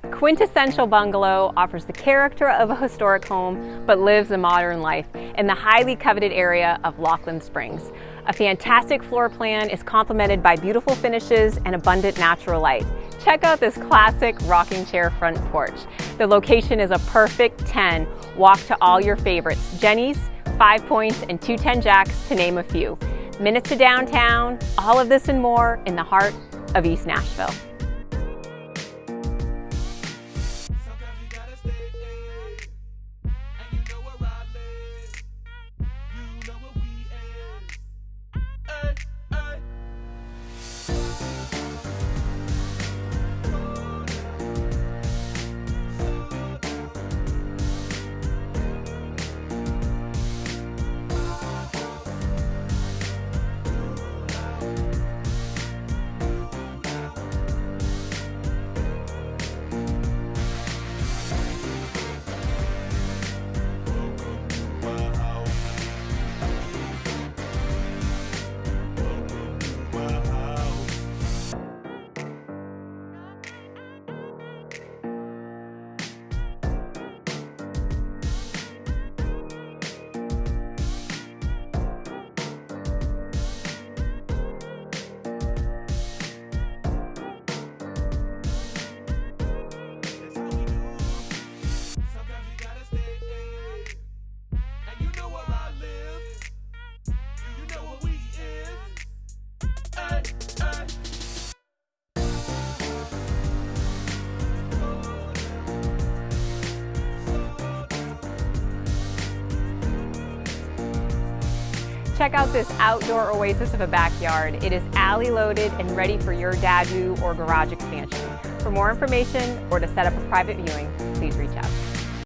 Quintessential Bungalow offers the character of a historic home, but lives a modern life in the highly coveted area of Lockeland Springs. A fantastic floor plan is complemented by beautiful finishes and abundant natural light. Check out this classic rocking chair front porch. The location is a perfect 10. Walk to all your favorites, Jeni's, 5 Points, and 210 Jacks, to name a few. Minutes to downtown, all of this and more in the heart of East Nashville. Check out this outdoor oasis of a backyard. It is alley loaded and ready for your DADU or garage expansion. For more information or to set up a private viewing, please reach out.